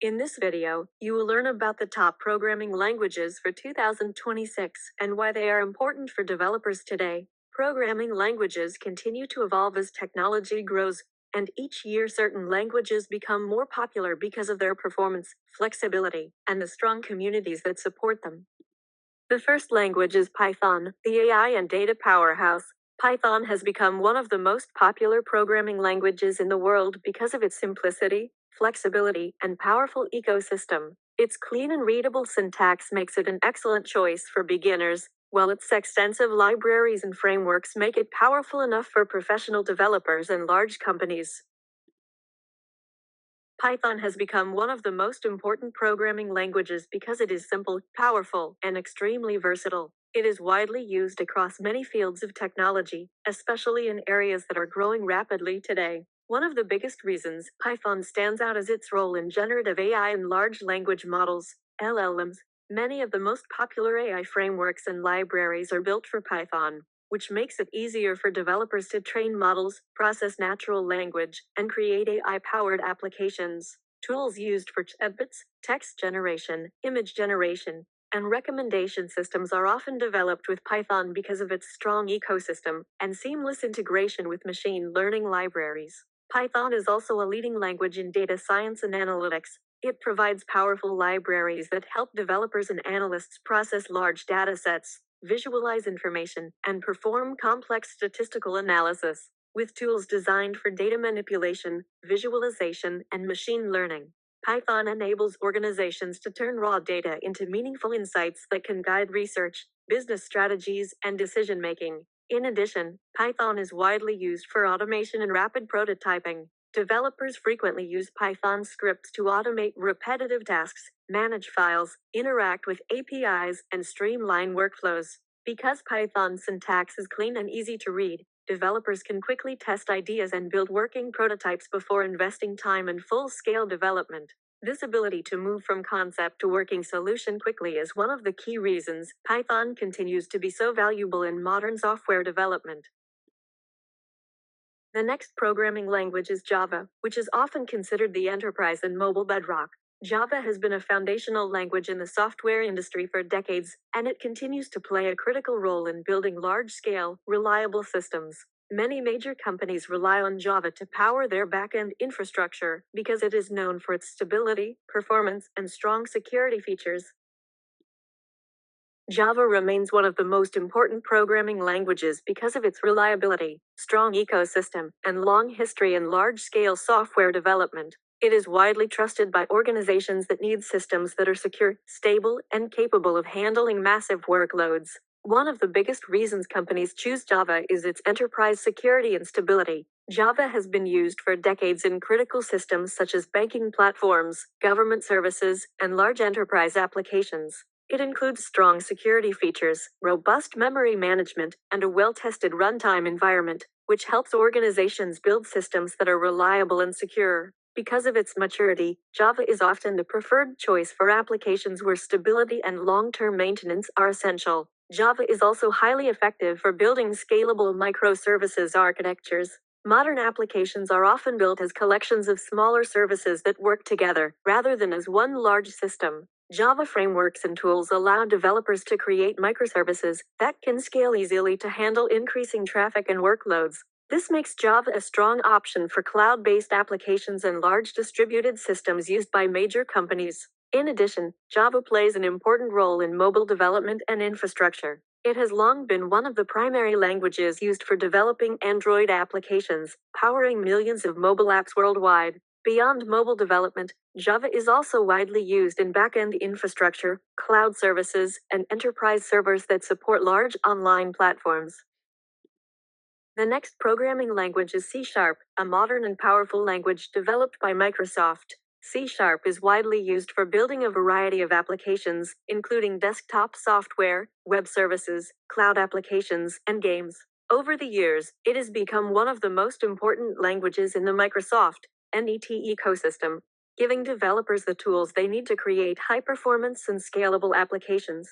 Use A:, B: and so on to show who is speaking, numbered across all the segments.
A: In this video, you will learn about the top programming languages for 2026 and why they are important for developers today. Programming languages continue to evolve as technology grows, and each year certain languages become more popular because of their performance, flexibility, and the strong communities that support them. The first language is Python, the AI and data powerhouse. Python has become one of the most popular programming languages in the world because of its simplicity, flexibility, and powerful ecosystem. Its clean and readable syntax makes it an excellent choice for beginners, while its extensive libraries and frameworks make it powerful enough for professional developers and large companies. Python has become one of the most important programming languages because it is simple, powerful, and extremely versatile. It is widely used across many fields of technology, especially in areas that are growing rapidly today. One of the biggest reasons Python stands out is its role in generative AI and large language models, LLMs. Many of the most popular AI frameworks and libraries are built for Python, which makes it easier for developers to train models, process natural language, and create AI-powered applications. Tools used for chatbots, text generation, image generation, and recommendation systems are often developed with Python because of its strong ecosystem and seamless integration with machine learning libraries. Python is also a leading language in data science and analytics. It provides powerful libraries that help developers and analysts process large data sets, visualize information, and perform complex statistical analysis. With tools designed for data manipulation, visualization, and machine learning, Python enables organizations to turn raw data into meaningful insights that can guide research, business strategies, and decision making. In addition, Python is widely used for automation and rapid prototyping. Developers frequently use Python scripts to automate repetitive tasks, manage files, interact with APIs, and streamline workflows. Because Python's syntax is clean and easy to read, developers can quickly test ideas and build working prototypes before investing time in full-scale development. This ability to move from concept to working solution quickly is one of the key reasons Python continues to be so valuable in modern software development. The next programming language is Java, which is often considered the enterprise and mobile bedrock. Java has been a foundational language in the software industry for decades, and it continues to play a critical role in building large-scale, reliable systems. Many major companies rely on Java to power their back-end infrastructure because it is known for its stability, performance, and strong security features. Java remains one of the most important programming languages because of its reliability, strong ecosystem, and long history in large-scale software development. It is widely trusted by organizations that need systems that are secure, stable, and capable of handling massive workloads. One of the biggest reasons companies choose Java is its enterprise security and stability. Java has been used for decades in critical systems such as banking platforms, government services, and large enterprise applications. It includes strong security features, robust memory management, and a well-tested runtime environment, which helps organizations build systems that are reliable and secure. Because of its maturity, Java is often the preferred choice for applications where stability and long-term maintenance are essential. Java is also highly effective for building scalable microservices architectures. Modern applications are often built as collections of smaller services that work together, rather than as one large system. Java frameworks and tools allow developers to create microservices that can scale easily to handle increasing traffic and workloads. This makes Java a strong option for cloud-based applications and large distributed systems used by major companies. In addition, Java plays an important role in mobile development and infrastructure. It has long been one of the primary languages used for developing Android applications, powering millions of mobile apps worldwide. Beyond mobile development, Java is also widely used in back-end infrastructure, cloud services, and enterprise servers that support large online platforms. The next programming language is C#, a modern and powerful language developed by Microsoft. C# is widely used for building a variety of applications, including desktop software, web services, cloud applications, and games. Over the years, it has become one of the most important languages in the Microsoft .NET ecosystem, giving developers the tools they need to create high-performance and scalable applications.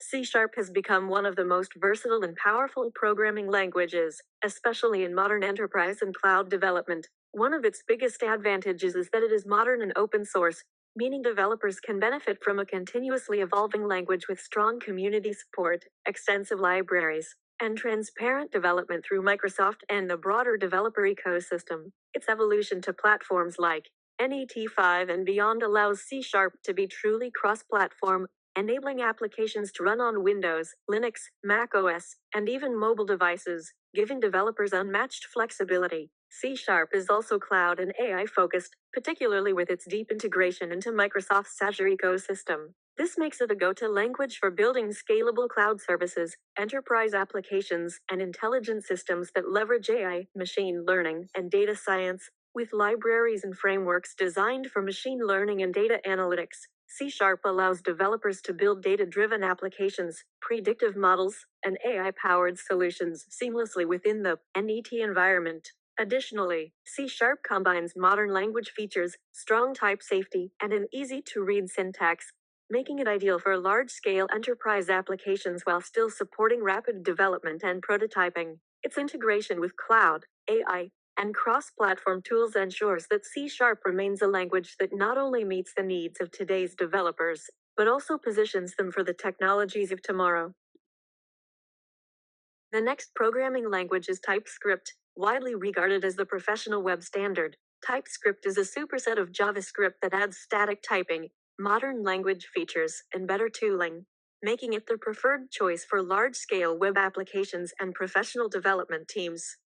A: C# has become one of the most versatile and powerful programming languages, especially in modern enterprise and cloud development. One of its biggest advantages is that it is modern and open source, meaning developers can benefit from a continuously evolving language with strong community support, extensive libraries, and transparent development through Microsoft and the broader developer ecosystem. Its evolution to platforms like NET5 and beyond allows C# to be truly cross-platform, enabling applications to run on Windows, Linux, Mac OS, and even mobile devices, giving developers unmatched flexibility. C# is also cloud and AI focused, particularly with its deep integration into Microsoft's Azure ecosystem. This makes it a go-to language for building scalable cloud services, enterprise applications, and intelligent systems that leverage AI, machine learning, and data science. With libraries and frameworks designed for machine learning and data analytics, C# allows developers to build data-driven applications, predictive models, and AI-powered solutions seamlessly within the NET environment. Additionally, C# combines modern language features, strong type safety, and an easy-to-read syntax, making it ideal for large-scale enterprise applications while still supporting rapid development and prototyping. Its integration with cloud, AI, and cross-platform tools ensures that C# remains a language that not only meets the needs of today's developers, but also positions them for the technologies of tomorrow. The next programming language is TypeScript, widely regarded as the professional web standard. TypeScript is a superset of JavaScript that adds static typing, modern language features, and better tooling, making it the preferred choice for large-scale web applications and professional development teams.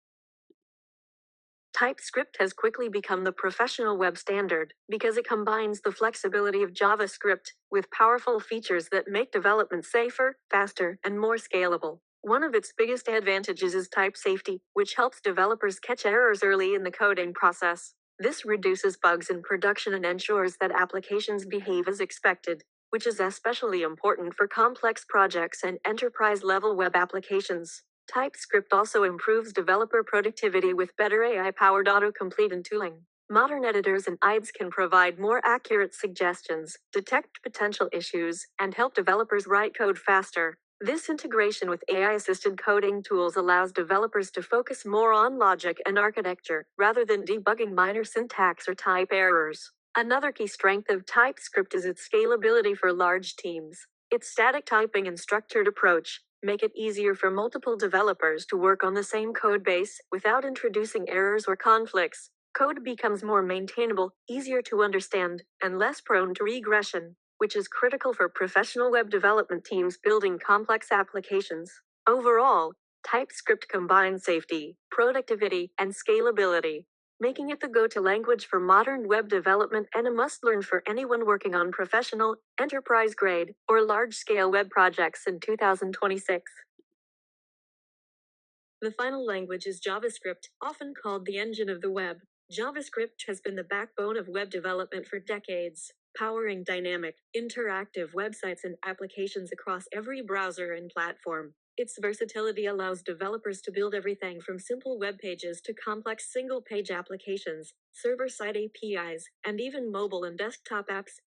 A: TypeScript has quickly become the professional web standard because it combines the flexibility of JavaScript with powerful features that make development safer, faster, and more scalable. One of its biggest advantages is type safety, which helps developers catch errors early in the coding process. This reduces bugs in production and ensures that applications behave as expected, which is especially important for complex projects and enterprise-level web applications. TypeScript also improves developer productivity with better AI-powered autocomplete and tooling. Modern editors and IDEs can provide more accurate suggestions, detect potential issues, and help developers write code faster. This integration with AI-assisted coding tools allows developers to focus more on logic and architecture, rather than debugging minor syntax or type errors. Another key strength of TypeScript is its scalability for large teams. Its static typing and structured approach make it easier for multiple developers to work on the same code base without introducing errors or conflicts. Code becomes more maintainable, easier to understand, and less prone to regression, which is critical for professional web development teams building complex applications. Overall, TypeScript combines safety, productivity, and scalability, making it the go-to language for modern web development and a must-learn for anyone working on professional, enterprise-grade, or large-scale web projects in 2026. The final language is JavaScript, often called the engine of the web. JavaScript has been the backbone of web development for decades, powering dynamic, interactive websites and applications across every browser and platform. Its versatility allows developers to build everything from simple web pages to complex single-page applications, server-side APIs, and even mobile and desktop apps.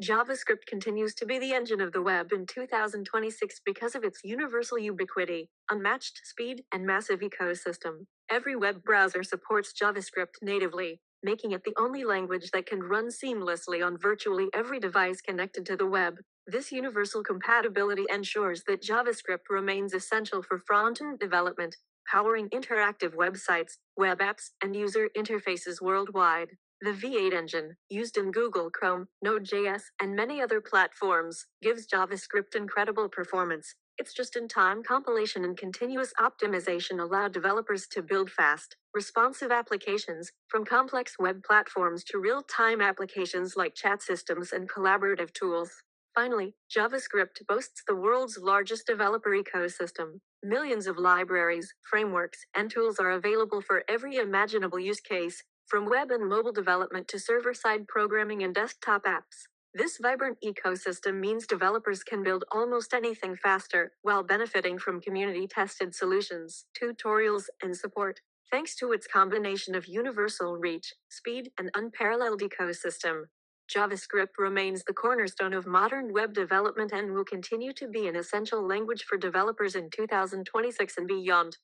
A: JavaScript continues to be the engine of the web in 2026 because of its universal ubiquity, unmatched speed, and massive ecosystem. Every web browser supports JavaScript natively, making it the only language that can run seamlessly on virtually every device connected to the web. This universal compatibility ensures that JavaScript remains essential for front-end development, powering interactive websites, web apps, and user interfaces worldwide. The V8 engine, used in Google Chrome, Node.js, and many other platforms, gives JavaScript incredible performance. Its just-in-time compilation and continuous optimization allow developers to build fast, responsive applications, from complex web platforms to real-time applications like chat systems and collaborative tools. Finally, JavaScript boasts the world's largest developer ecosystem. Millions of libraries, frameworks, and tools are available for every imaginable use case, from web and mobile development to server-side programming and desktop apps. This vibrant ecosystem means developers can build almost anything faster, while benefiting from community-tested solutions, tutorials, and support. Thanks to its combination of universal reach, speed, and unparalleled ecosystem, JavaScript remains the cornerstone of modern web development and will continue to be an essential language for developers in 2026 and beyond.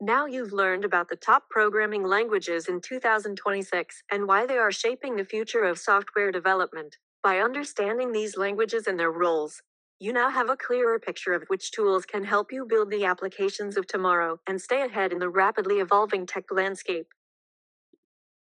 A: Now you've learned about the top programming languages in 2026 and why they are shaping the future of software development. By understanding these languages and their roles, you now have a clearer picture of which tools can help you build the applications of tomorrow and stay ahead in the rapidly evolving tech landscape.